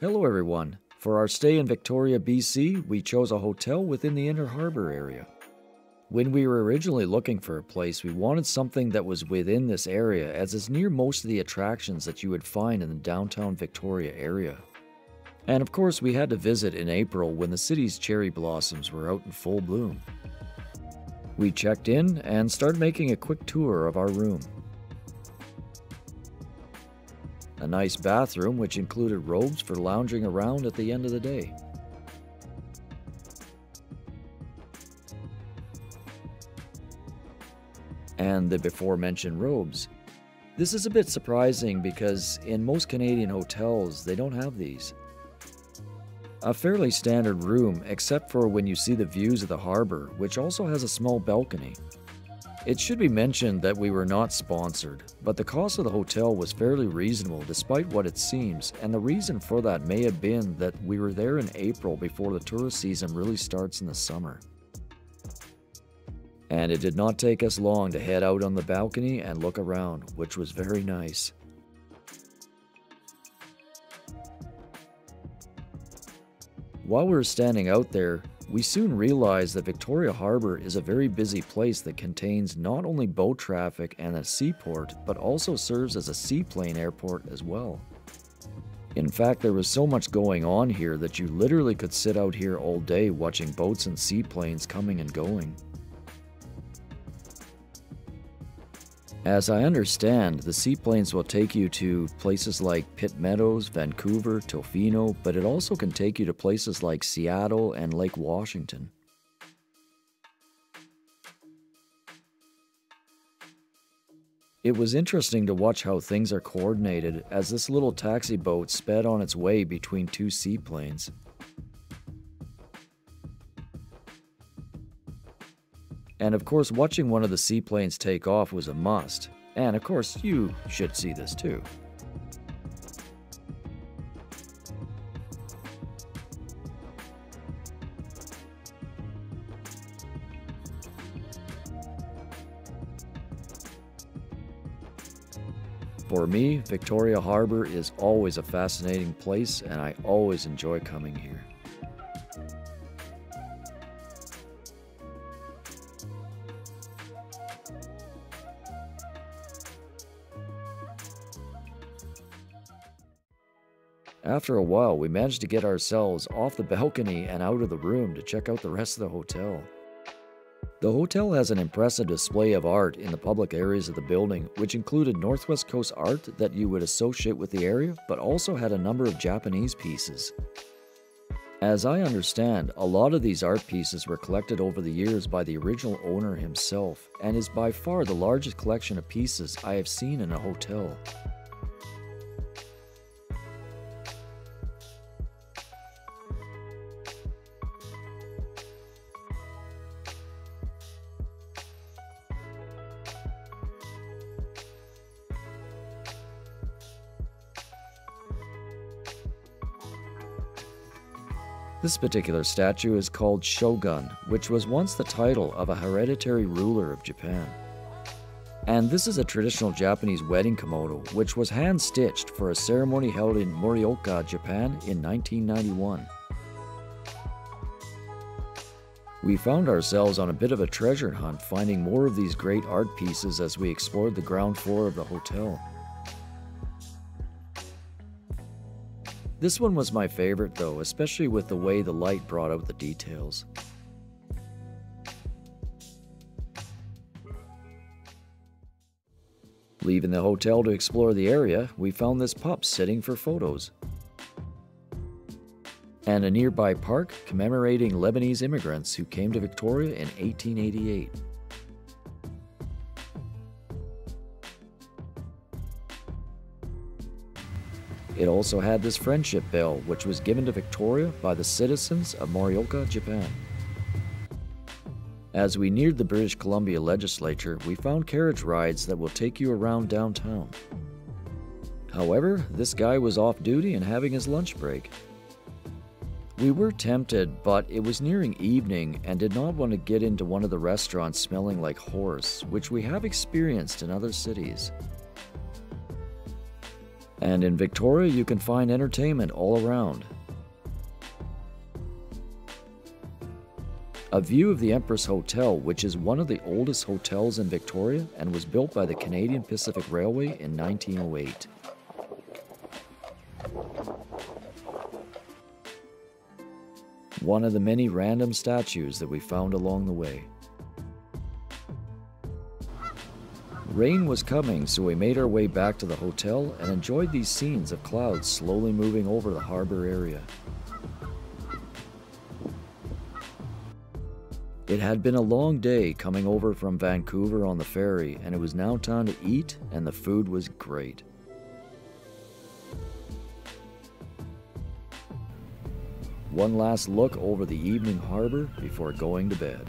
Hello everyone. For our stay in Victoria, BC, we chose a hotel within the Inner Harbor area. When we were originally looking for a place, we wanted something that was within this area as it's near most of the attractions that you would find in the downtown Victoria area. And of course, we had to visit in April when the city's cherry blossoms were out in full bloom. We checked in and started making a quick tour of our room. A nice bathroom which included robes for lounging around at the end of the day. And the before-mentioned robes. This is a bit surprising because in most Canadian hotels, they don't have these. A fairly standard room except for when you see the views of the harbor, which also has a small balcony. It should be mentioned that we were not sponsored, but the cost of the hotel was fairly reasonable despite what it seems, and the reason for that may have been that we were there in April before the tourist season really starts in the summer. And it did not take us long to head out on the balcony and look around, which was very nice. While we were standing out there, we soon realized that Victoria Harbor is a very busy place that contains not only boat traffic and a seaport, but also serves as a seaplane airport as well. In fact, there was so much going on here that you literally could sit out here all day watching boats and seaplanes coming and going. As I understand, the seaplanes will take you to places like Pitt Meadows, Vancouver, Tofino, but it also can take you to places like Seattle and Lake Washington. It was interesting to watch how things are coordinated as this little taxi boat sped on its way between two seaplanes. And of course, watching one of the seaplanes take off was a must. And of course, you should see this too. For me, Victoria Harbor is always a fascinating place, and I always enjoy coming here. After a while, we managed to get ourselves off the balcony and out of the room to check out the rest of the hotel. The hotel has an impressive display of art in the public areas of the building, which included Northwest Coast art that you would associate with the area, but also had a number of Japanese pieces. As I understand, a lot of these art pieces were collected over the years by the original owner himself, and is by far the largest collection of pieces I have seen in a hotel. This particular statue is called Shogun, which was once the title of a hereditary ruler of Japan. And this is a traditional Japanese wedding kimono, which was hand-stitched for a ceremony held in Morioka, Japan in 1991. We found ourselves on a bit of a treasure hunt, finding more of these great art pieces as we explored the ground floor of the hotel. This one was my favorite though, especially with the way the light brought out the details. Leaving the hotel to explore the area, we found this pup sitting for photos. And a nearby park commemorating Lebanese immigrants who came to Victoria in 1888. It also had this friendship bell, which was given to Victoria by the citizens of Morioka, Japan. As we neared the British Columbia legislature, we found carriage rides that will take you around downtown. However, this guy was off duty and having his lunch break. We were tempted, but it was nearing evening and did not want to get into one of the restaurants smelling like horse, which we have experienced in other cities. And in Victoria, you can find entertainment all around. A view of the Empress Hotel, which is one of the oldest hotels in Victoria and was built by the Canadian Pacific Railway in 1908. One of the many random statues that we found along the way. Rain was coming, so we made our way back to the hotel and enjoyed these scenes of clouds slowly moving over the harbor area. It had been a long day coming over from Vancouver on the ferry, and it was now time to eat, and the food was great. One last look over the evening harbor before going to bed.